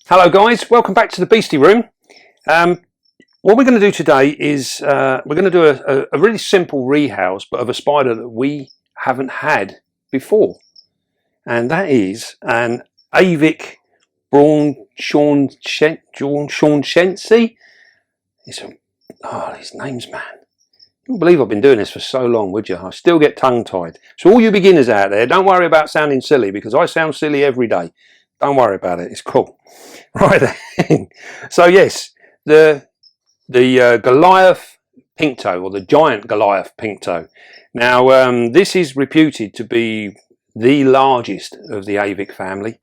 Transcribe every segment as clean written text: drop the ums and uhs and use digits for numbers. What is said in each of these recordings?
Hello guys, welcome back to the Beastie room. What we're going to do today is we're going to do a really simple rehouse, but of a spider that we haven't had before, and that is an Avic braunshauseni. These names, man. I can't believe I've been doing this for so long, would you? I still get tongue-tied. So all you beginners out there, don't worry about sounding silly, because I sound silly every day. Don't worry about it, it's cool. Right then. So yes, the Goliath Pink Toe, or the giant Goliath Pink Toe. Now this is reputed to be the largest of the Avic family,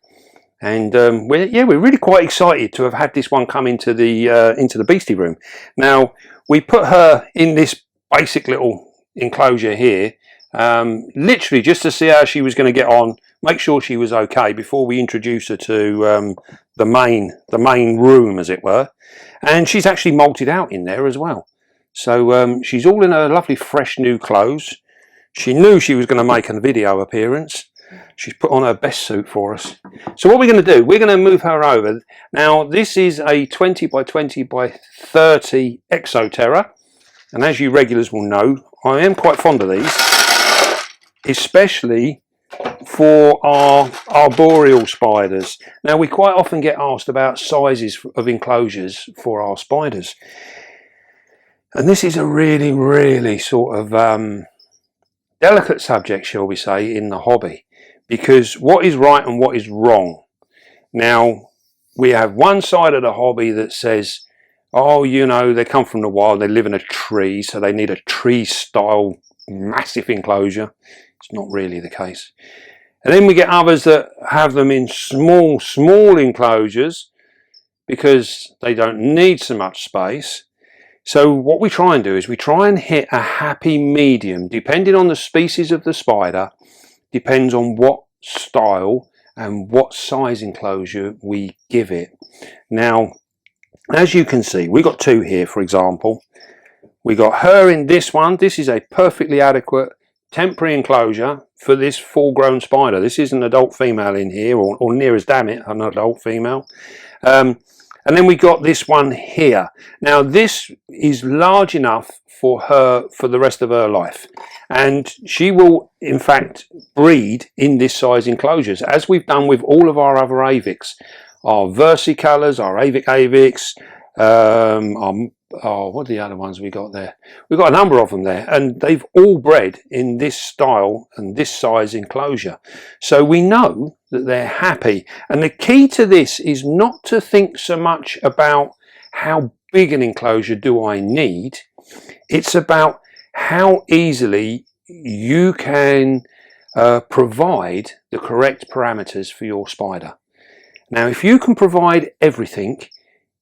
and we're really quite excited to have had this one come into the Beastie room. Now we put her in this basic little enclosure here, literally just to see how she was going to get on, make sure she was okay before we introduce her to the main room, as it were. And she's actually molted out in there as well. So she's all in her lovely fresh new clothes. She knew she was going to make a video appearance. She's put on her best suit for us. So what we're going to do, we're going to move her over. Now this is a 20 by 20 by 30 Exoterra, and as you regulars will know, I am quite fond of these, especially for our arboreal spiders. Now we quite often get asked about sizes of enclosures for our spiders, and this is a really sort of delicate subject, shall we say, in the hobby, because what is right and what is wrong. Now we have one side of the hobby that says, oh, you know, they come from the wild, they live in a tree, so they need a tree style massive enclosure. It's not really the case. And then we get others that have them in small enclosures because they don't need so much space. So what we try and do is we try and hit a happy medium, depending on the species of the spider, depends on what style and what size enclosure we give it. Now, as you can see, we got two here, for example. We got her in this one. This is a perfectly adequate temporary enclosure for this full-grown spider. This is an adult female in here, or near as damn it, an adult female. And then we got this one here. Now this is large enough for her for the rest of her life, and she will in fact breed in this size enclosures, as we've done with all of our other Avics, our versicolors, our Avics, what are the other ones we got there? We've got a number of them there, and they've all bred in this style and this size enclosure. So we know that they're happy. And the key to this is not to think so much about how big an enclosure do I need. It's about how easily you can provide the correct parameters for your spider. Now, if you can provide everything,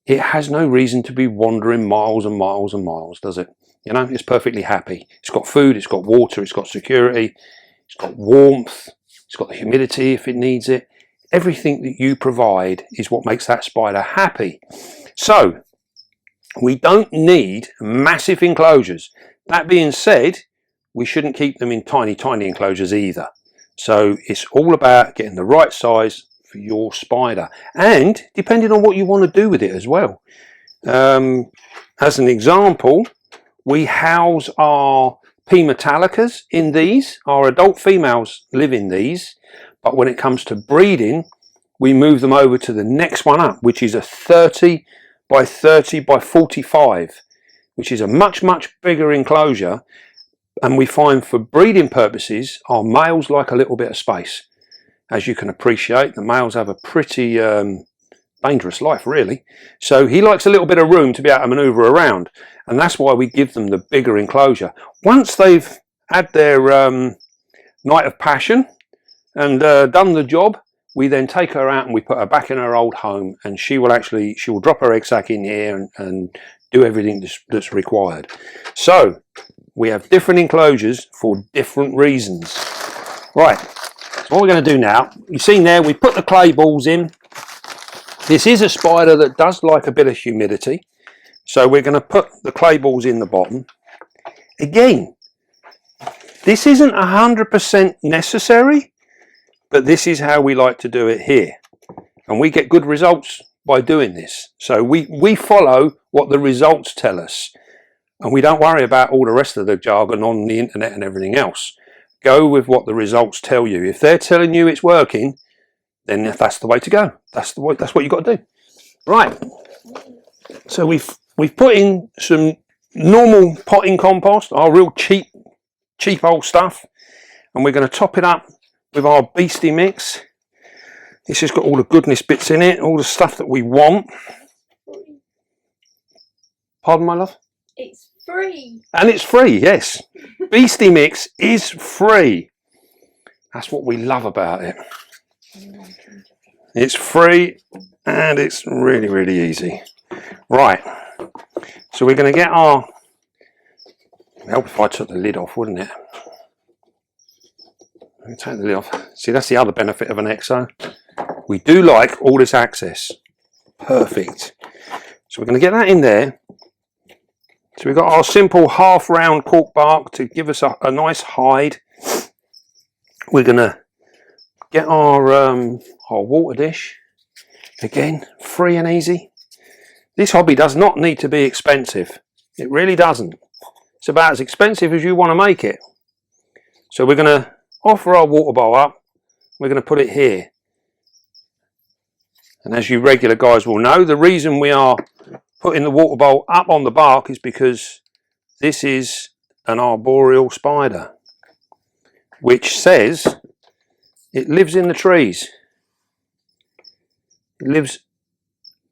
it has no reason to be wandering miles and miles and miles, does it? You know, it's perfectly happy. It's got food, it's got water, it's got security, it's got warmth, it's got the humidity if it needs it. Everything that you provide is what makes that spider happy. So we don't need massive enclosures. That being said, we shouldn't keep them in tiny enclosures either. So it's all about getting the right size for your spider, and depending on what you want to do with it as well. As an example, we house our P metallicas in these. Our adult females live in these, but when it comes to breeding, we move them over to the next one up, which is a 30 by 30 by 45, which is a much bigger enclosure. And we find for breeding purposes, our males like a little bit of space. As you can appreciate, the males have a pretty dangerous life, really. So he likes a little bit of room to be able to maneuver around, and that's why we give them the bigger enclosure. Once they've had their night of passion and done the job, we then take her out and we put her back in her old home, and she will drop her egg sac in here and do everything that's required. So we have different enclosures for different reasons. Right. What we're going to do now, you've seen there, we put the clay balls in. This is a spider that does like a bit of humidity, so we're going to put the clay balls in the bottom. Again, this isn't 100% necessary, but this is how we like to do it here, and we get good results by doing this. So we follow what the results tell us, and we don't worry about all the rest of the jargon on the internet and everything else. Go with what the results tell you. If they're telling you it's working, then that's the way to go. That's what you've got to do. Right. So we've put in some normal potting compost, our real cheap old stuff, and we're going to top it up with our Beastie mix. This has got all the goodness bits in it, all the stuff that we want. Pardon, my love? It's free. And it's free, yes. Beastie mix is free. That's what we love about it. It's free and it's really, really easy. Right. So we're going to get our... It'd help if I took the lid off, wouldn't it? Let me take the lid off. See, that's the other benefit of an EXO. We do like all this access. Perfect. So we're going to get that in there. So we've got our simple half round cork bark to give us a nice hide. We're going to get our water dish. Again, free and easy. This hobby does not need to be expensive. It really doesn't. It's about as expensive as you want to make it. So we're going to offer our water bowl up. We're going to put it here. And as you regular guys will know, the reason we are putting the water bowl up on the bark is because this is an arboreal spider, which says it lives in the trees. It lives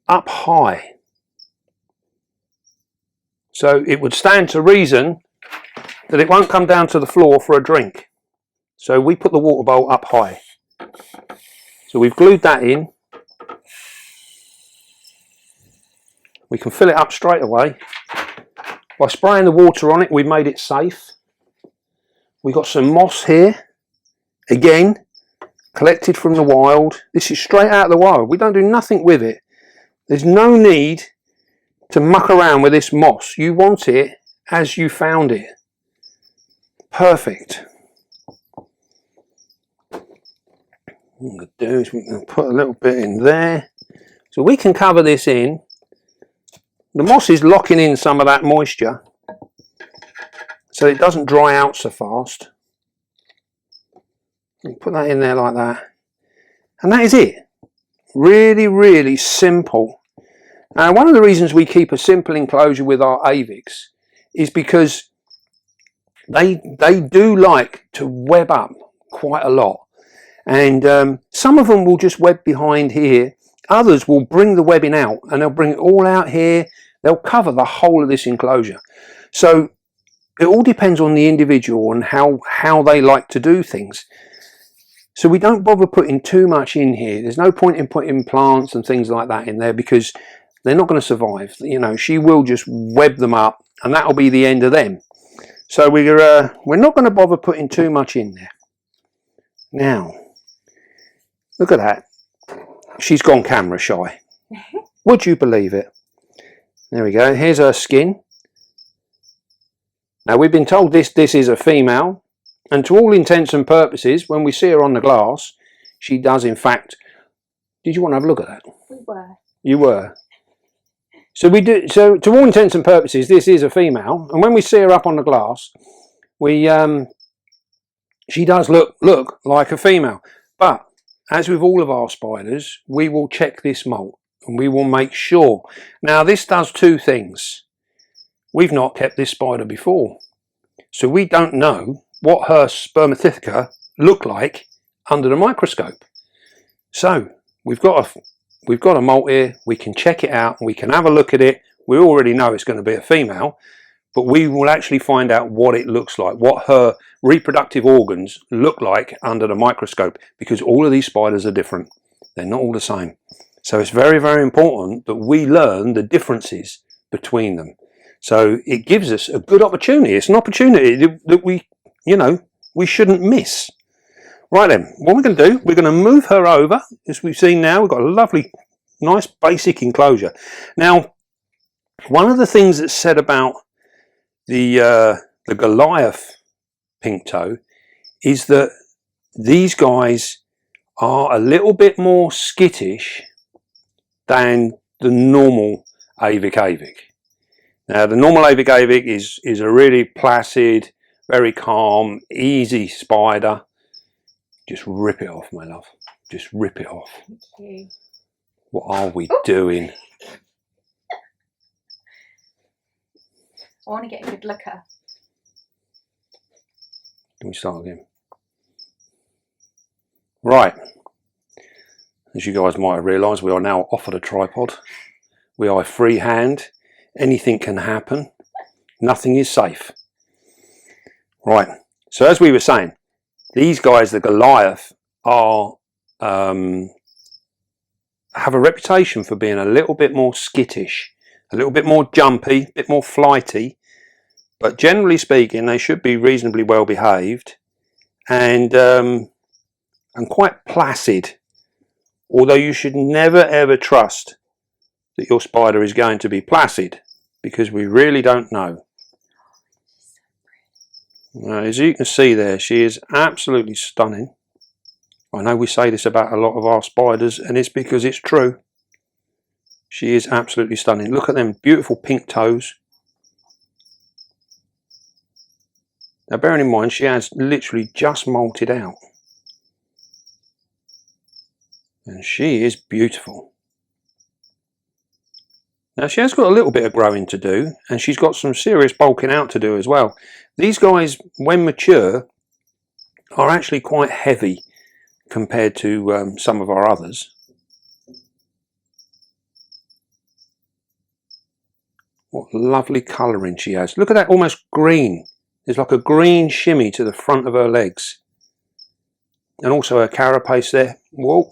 up high. So it would stand to reason that it won't come down to the floor for a drink. So we put the water bowl up high. So we've glued that in. We can fill it up straight away. By spraying the water on it, we've made it safe. We've got some moss here. Again, collected from the wild. This is straight out of the wild. We don't do nothing with it. There's no need to muck around with this moss. You want it as you found it. Perfect. What I'm going to do is we can put a little bit in there. So we can cover this in. The moss is locking in some of that moisture so it doesn't dry out so fast. Put that in there like that. And that is it. Really, really simple. Now, one of the reasons we keep a simple enclosure with our Avics is because they do like to web up quite a lot. And some of them will just web behind here. Others will bring the webbing out and they'll bring it all out here. They'll cover the whole of this enclosure. So it all depends on the individual and how they like to do things. So we don't bother putting too much in here. There's no point in putting plants and things like that in there because they're not going to survive. You know, she will just web them up and that'll be the end of them. So we're not going to bother putting too much in there. Now, look at that. She's gone camera shy. Would you believe it? There we go. Here's her skin. Now we've been told this is a female, and to all intents and purposes, when we see her on the glass, she does in fact. Did you want to have a look at that? We were. You were. So we do. So to all intents and purposes, this is a female, and when we see her up on the glass, we she does look like a female. But as with all of our spiders, we will check this molt and we will make sure. Now this does two things. We've not kept this spider before, so we don't know what her spermatheca look like under the microscope. So we've got a molt here. We can check it out and we can have a look at it. We already know it's going to be a female, but we will actually find out what it looks like, what her reproductive organs look like under the microscope, because all of these spiders are different. They're not all the same. So it's very, very important that we learn the differences between them. So it gives us a good opportunity. It's an opportunity that we shouldn't miss. Right then, what we're going to do, we're going to move her over. As we've seen now, we've got a lovely, nice basic enclosure. Now, one of the things that's said about the Goliath Pink Toe is that these guys are a little bit more skittish than the normal Avic. Now the normal Avic is a really placid, very calm, easy spider. Just rip it off, my love. Just rip it off. Thank you. What are we doing? I want to get a good look at her. Can we start again? Right. As you guys might have realised, we are now off of the tripod. We are freehand. Anything can happen. Nothing is safe. Right. So as we were saying, these guys, the Goliath, are have a reputation for being a little bit more skittish, a little bit more jumpy, a bit more flighty, but generally speaking they should be reasonably well behaved and quite placid, although you should never ever trust that your spider is going to be placid, because we really don't know. As you can see there, she is absolutely stunning. I know we say this about a lot of our spiders, and it's because it's true. She is absolutely stunning. Look at them beautiful pink toes. Now bearing in mind, she has literally just molted out. And she is beautiful. Now she has got a little bit of growing to do, and she's got some serious bulking out to do as well. These guys, when mature, are actually quite heavy compared to some of our others. What lovely colouring she has. Look at that, almost green. There's like a green shimmy to the front of her legs. And also her carapace there. Whoa.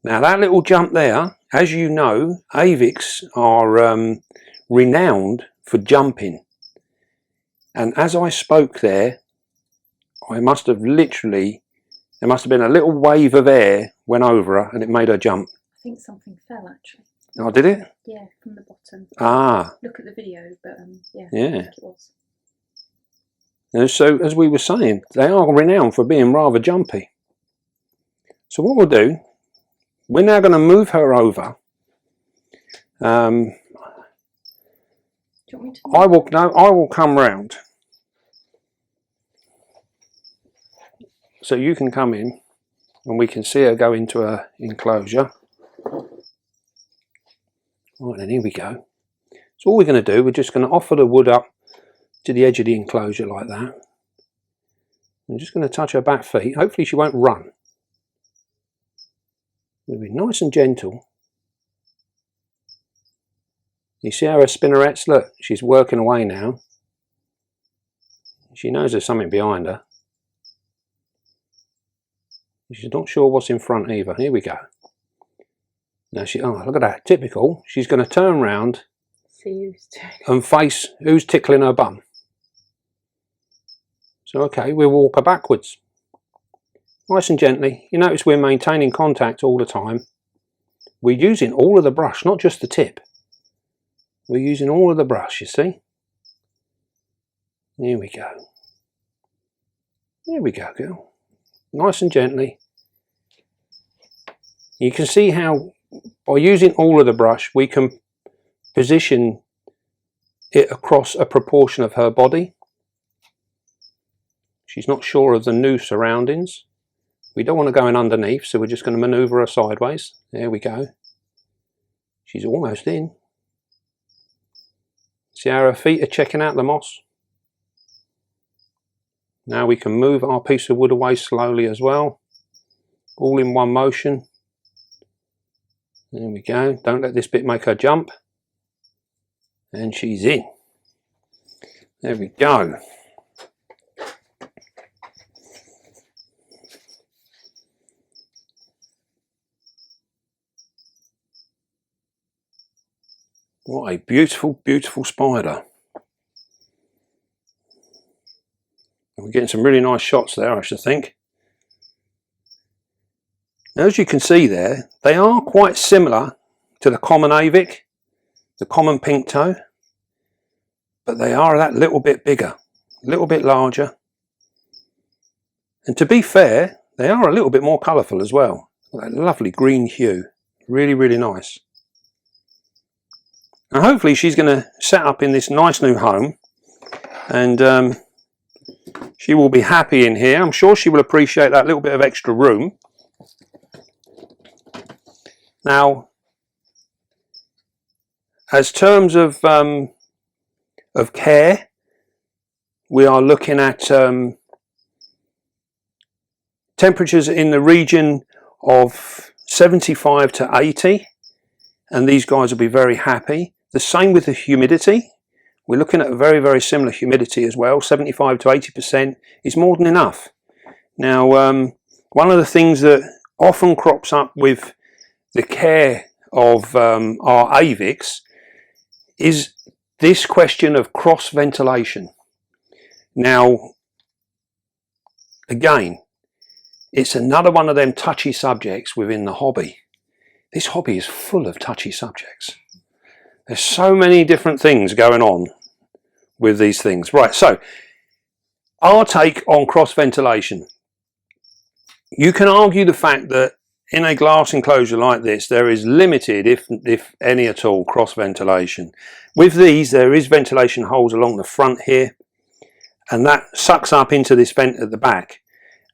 Now that little jump there, as you know, Avics are renowned for jumping. And as I spoke there, I must have literally, there must have been a little wave of air went over her and it made her jump. I think something fell actually. Oh, did it? Yeah, from the bottom. Ah. Look at the video, but yeah, Yeah. I think it was. And so, as we were saying, they are renowned for being rather jumpy. So what we'll do, we're now going to move her over. Do you want me to I will come round. So you can come in and we can see her go into her enclosure. Right then, here we go. So all we're going to do, we're just going to offer the wood up to the edge of the enclosure like that. I'm just going to touch her back feet. Hopefully she won't run. We'll be nice and gentle. You see how her spinnerets, look, she's working away now. She knows there's something behind her. She's not sure what's in front either. Here we go. Now she, oh, look at that, typical. She's going to turn round and face who's tickling her bum. So okay, we'll walk her backwards. Nice and gently. You notice we're maintaining contact all the time. We're using all of the brush, not just the tip. We're using all of the brush, you see. Here we go. Here we go, girl. Nice and gently. You can see how by using all of the brush we can position it across a proportion of her body. She's not sure of the new surroundings. We don't want to go in underneath, so we're just going to manoeuvre her sideways. There we go. She's almost in. See how her feet are checking out the moss? Now we can move our piece of wood away slowly as well. All in one motion. There we go. Don't let this bit make her jump. And she's in. There we go. What a beautiful, beautiful spider. We're getting some really nice shots there, I should think. Now, as you can see there, they are quite similar to the common Avic, the common pink toe, but they are that little bit bigger, a little bit larger. And to be fair, they are a little bit more colourful as well. That lovely green hue, Really, really nice. And hopefully she's going to set up in this nice new home, and she will be happy in here. I'm sure she will appreciate that little bit of extra room. Now, as terms of care, we are looking at temperatures in the region of 75 to 80, and these guys will be very happy. The same with the humidity. We're looking at a very, very similar humidity as well. 75 to 80% is more than enough. Now, one of the things that often crops up with the care of our Avics is this question of cross ventilation. Now, again, it's another one of them touchy subjects within the hobby. This hobby is full of touchy subjects. There's so many different things going on with these things. Right, so our take on cross ventilation. You can argue the fact that in a glass enclosure like this, there is limited, if any at all, cross ventilation. With these, there is ventilation holes along the front here, and that sucks up into this vent at the back.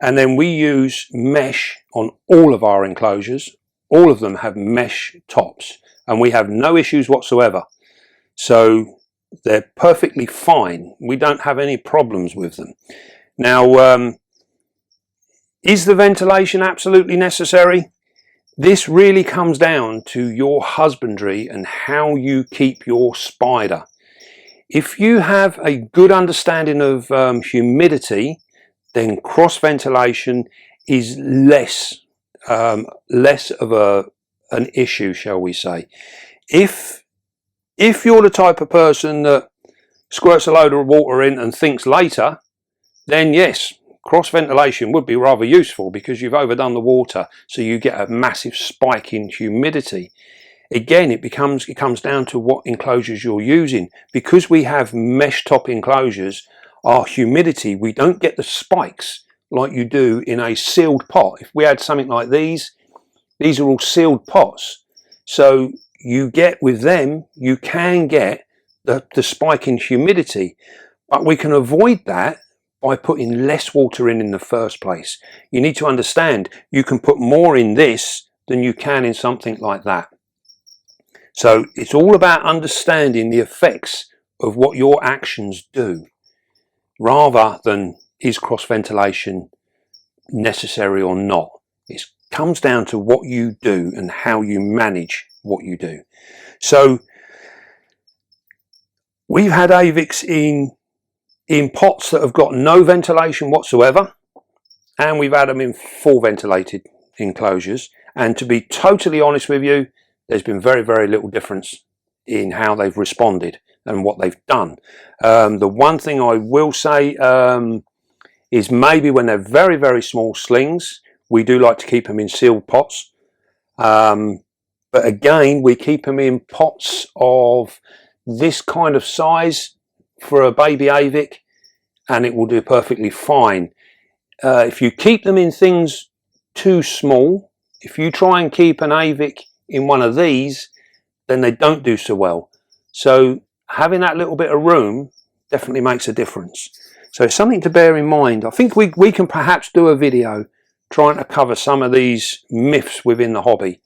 And then we use mesh on all of our enclosures. All of them have mesh tops, and we have no issues whatsoever. So they're perfectly fine. We don't have any problems with them. Now, is the ventilation absolutely necessary? This really comes down to your husbandry and how you keep your spider. If you have a good understanding of humidity, then cross ventilation is less of an issue, shall we say. If you're the type of person that squirts a load of water in and thinks later, then yes, cross ventilation would be rather useful because you've overdone the water, so you get a massive spike in humidity. Again, it comes down to what enclosures you're using. Because we have mesh top enclosures, our humidity, we don't get the spikes like you do in a sealed pot. If we had something like these are all sealed pots, so you get with them, you can get the spike in humidity, but we can avoid that by putting less water in the first place. You need to understand you can put more in this than you can in something like that. So it's all about understanding the effects of what your actions do, rather than is cross ventilation necessary or not. It comes down to what you do and how you manage what you do. So we've had Avics in pots that have got no ventilation whatsoever, and we've had them in full ventilated enclosures, and to be totally honest with you, there's been very, very little difference in how they've responded and what they've done. The one thing I will say is maybe when they're very, very small slings, we do like to keep them in sealed pots, but again, we keep them in pots of this kind of size for a baby Avic, and it will do perfectly fine. If you keep them in things too small, if you try and keep an Avic in one of these, then they don't do so well. So having that little bit of room definitely makes a difference. So it's something to bear in mind. I think we can perhaps do a video trying to cover some of these myths within the hobby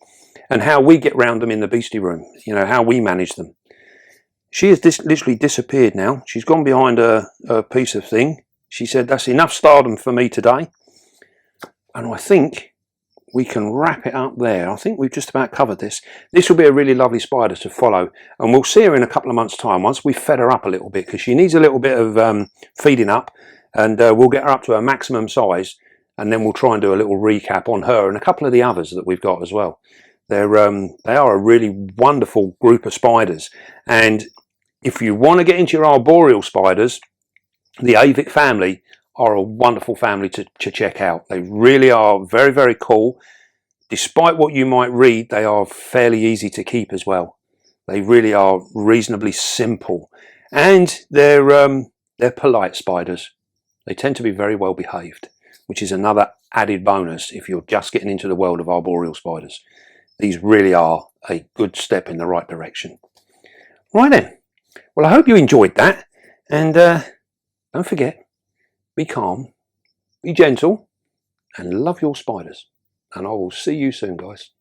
and how we get round them in the Beastie room, you know, how we manage them. She has literally disappeared now. She's gone behind a piece of thing. She said, that's enough stardom for me today. And I think we can wrap it up there. I think we've just about covered this. This will be a really lovely spider to follow. And we'll see her in a couple of months' time once we've fed her up a little bit, because she needs a little bit of feeding up. And we'll get her up to her maximum size. And then we'll try and do a little recap on her and a couple of the others that we've got as well. They are a really wonderful group of spiders. And if you want to get into your arboreal spiders, the Avic family are a wonderful family to check out. They really are very, very cool. Despite what you might read, they are fairly easy to keep as well. They really are reasonably simple. And they're polite spiders. They tend to be very well behaved, which is another added bonus if you're just getting into the world of arboreal spiders. these really are a good step in the right direction. Right then, well, I hope you enjoyed that, and don't forget, be calm, be gentle, and love your spiders. And I will see you soon, guys.